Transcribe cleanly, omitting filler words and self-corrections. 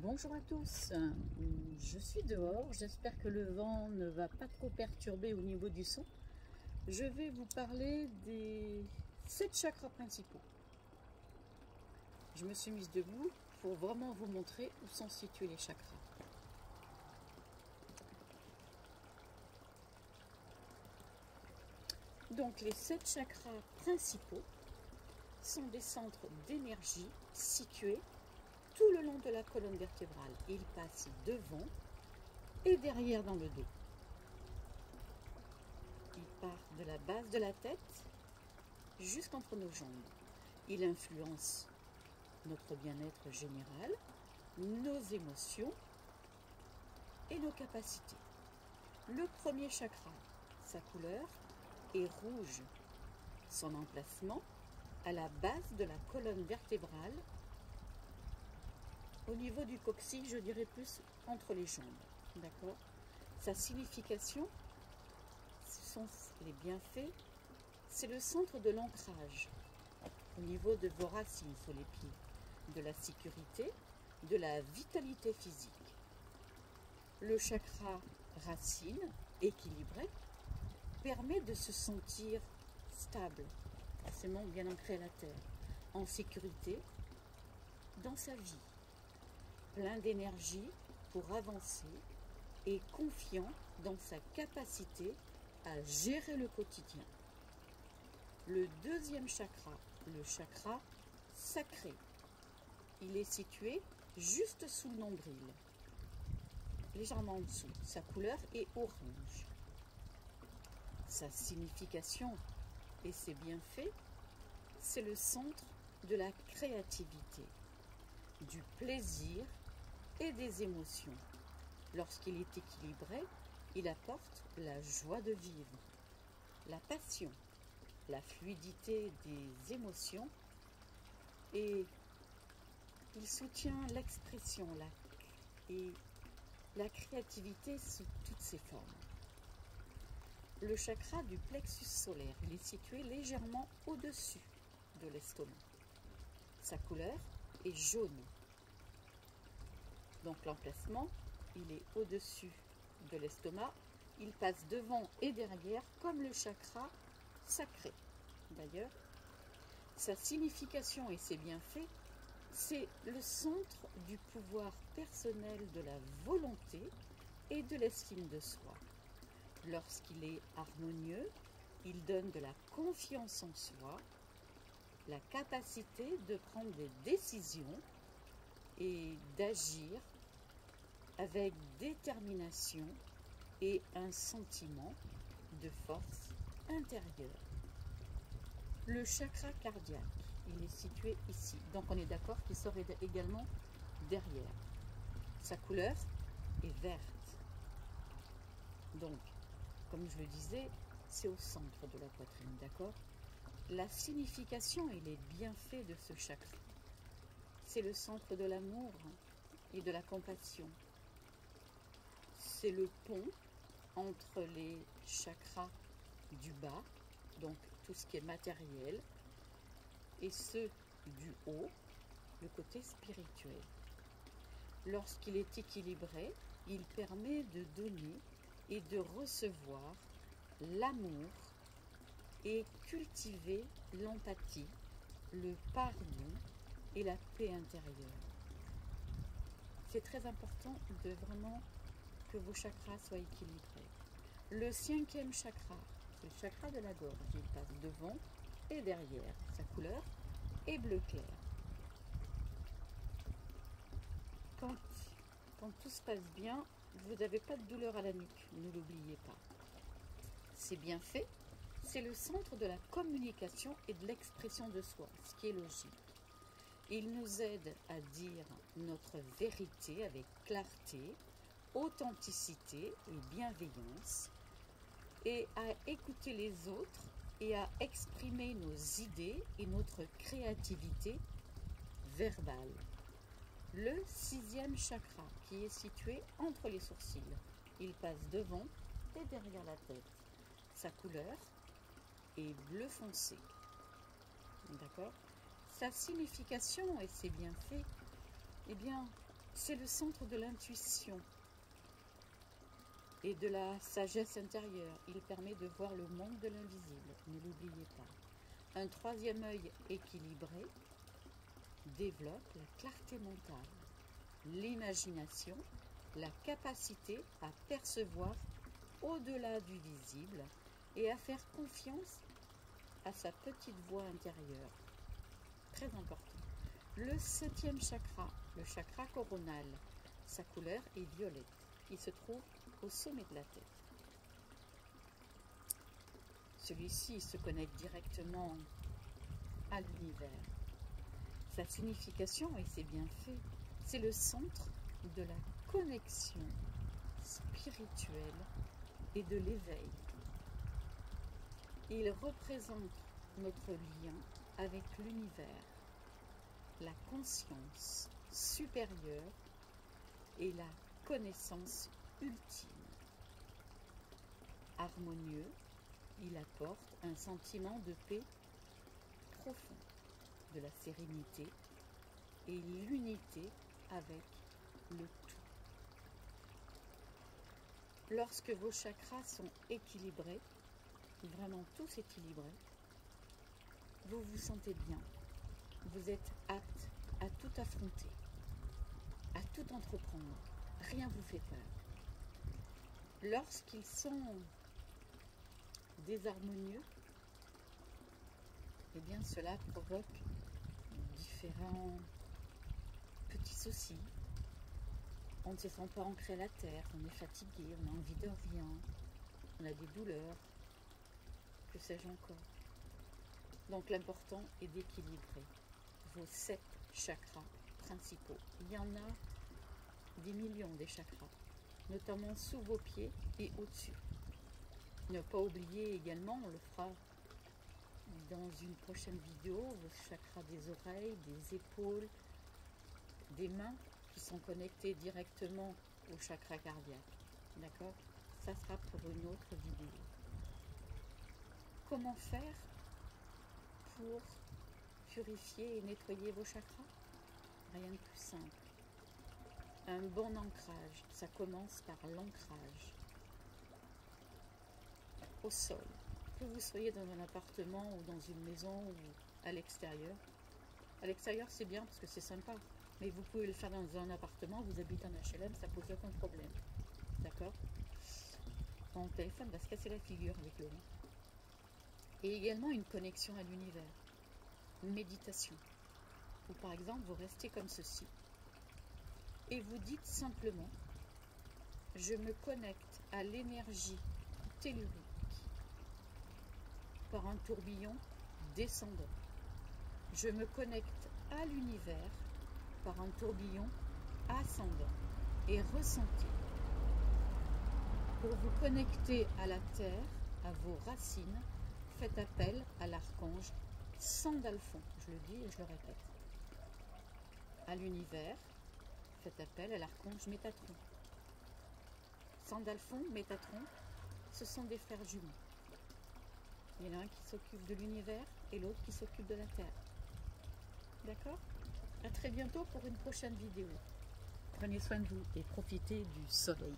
Bonjour à tous, je suis dehors, j'espère que le vent ne va pas trop perturber au niveau du son. Je vais vous parler des 7 chakras principaux. Je me suis mise debout pour vraiment vous montrer où sont situés les chakras. Donc les 7 chakras principaux sont des centres d'énergie situés tout le long de la colonne vertébrale. Ils passent devant et derrière dans le dos. Il part de la base de la tête jusqu'entre nos jambes. Il influence notre bien-être général, nos émotions et nos capacités. Le premier chakra, sa couleur est rouge. Son emplacement à la base de la colonne vertébrale, au niveau du coccyx, je dirais plus entre les jambes. D'accord ? Sa signification, ce sont les bienfaits, c'est le centre de l'ancrage au niveau de vos racines sous les pieds, de la sécurité, de la vitalité physique. Le chakra racine, équilibré, permet de se sentir stable, forcément bien ancré à la terre, en sécurité dans sa vie, plein d'énergie pour avancer et confiant dans sa capacité à gérer le quotidien. Le deuxième chakra, le chakra sacré, il est situé juste sous le nombril, légèrement en dessous. Sa couleur est orange. Sa signification et ses bienfaits, c'est le centre de la créativité, du plaisir et des émotions. Lorsqu'il est équilibré, il apporte la joie de vivre, la passion, la fluidité des émotions et il soutient l'expression et la créativité sous toutes ses formes. Le chakra du plexus solaire, il est situé légèrement au-dessus de l'estomac. Sa couleur est jaune. Donc l'emplacement, il est au-dessus de l'estomac. Il passe devant et derrière comme le chakra sacré. D'ailleurs, sa signification et ses bienfaits, c'est le centre du pouvoir personnel, de la volonté et de l'estime de soi. Lorsqu'il est harmonieux, il donne de la confiance en soi, la capacité de prendre des décisions et d'agir avec détermination et un sentiment de force intérieure. Le chakra cardiaque, il est situé ici. Donc on est d'accord qu'il sort également derrière. Sa couleur est verte. Donc, comme je le disais, c'est au centre de la poitrine, d'accord ? La signification et les bienfaits de ce chakra, c'est le centre de l'amour et de la compassion. C'est le pont entre les chakras du bas, donc tout ce qui est matériel, et ceux du haut, le côté spirituel. Lorsqu'il est équilibré, il permet de donner et de recevoir l'amour et cultiver l'empathie, le pardon et la paix intérieure. C'est très important de vraiment que vos chakras soient équilibrés. Le 5e chakra, c'est le chakra de la gorge. Il passe devant et derrière. Sa couleur est bleu clair. Quand tout se passe bien, vous n'avez pas de douleur à la nuque, ne l'oubliez pas. C'est bien fait, c'est le centre de la communication et de l'expression de soi, ce qui est logique. Il nous aide à dire notre vérité avec clarté, authenticité et bienveillance, et à écouter les autres et à exprimer nos idées et notre créativité verbale. Le 6e chakra, qui est situé entre les sourcils, il passe devant et derrière la tête. Sa couleur est bleu foncé. D'accord ? Sa signification et ses bienfaits, eh bien, C'est le centre de l'intuition et de la sagesse intérieure. Il permet de voir le monde de l'invisible, ne l'oubliez pas. Un troisième œil équilibré développe la clarté mentale, l'imagination, la capacité à percevoir au-delà du visible et à faire confiance à sa petite voix intérieure. Très important. Le 7e chakra, le chakra coronal, sa couleur est violette. Il se trouve au sommet de la tête. Celui-ci se connecte directement à l'univers. Sa signification, et c'est bien fait, c'est le centre de la connexion spirituelle et de l'éveil. Il représente notre lien avec l'univers, la conscience supérieure et la connaissance ultime. Harmonieux, il apporte un sentiment de paix profond, de la sérénité et l'unité avec le tout. Lorsque vos chakras sont équilibrés, vraiment tous équilibrés, vous vous sentez bien. Vous êtes apte à tout affronter, à tout entreprendre. Rien ne vous fait peur. Lorsqu'ils sont désharmonieux, eh bien cela provoque différents petits soucis. On ne se sent pas ancré à la terre, on est fatigué, on a envie de rien, on a des douleurs, que sais-je encore. Donc l'important est d'équilibrer vos 7 chakras principaux. Il y en a des millions des chakras, notamment sous vos pieds et au-dessus. Ne pas oublier également, on le fera dans une prochaine vidéo, vos chakras des oreilles, des épaules, des mains qui sont connectés directement au chakra cardiaque. D'accord? Ça sera pour une autre vidéo. Comment faire pour purifier et nettoyer vos chakras? Rien de plus simple. Un bon ancrage, ça commence par l'ancrage au sol. Que vous soyez dans un appartement ou dans une maison ou à l'extérieur. À l'extérieur, c'est bien parce que c'est sympa. Mais vous pouvez le faire dans un appartement, vous habitez en HLM, ça pose aucun problème. D'accord? Mon téléphone va se casser la figure avec le vent. Et également une connexion à l'univers. Une méditation. Ou par exemple, vous restez comme ceci. Et vous dites simplement, je me connecte à l'énergie tellurique par un tourbillon descendant. Je me connecte à l'univers par un tourbillon ascendant. Et ressentez. Pour vous connecter à la terre, à vos racines, faites appel à l'archange Sandalphon. Je le dis et je le répète. À l'univers, faites appel à l'archange Métatron. Sandalphon, Métatron, ce sont des frères jumeaux. Il y en a un qui s'occupe de l'univers et l'autre qui s'occupe de la terre. D'accord? À très bientôt pour une prochaine vidéo. Prenez soin de vous et profitez du soleil.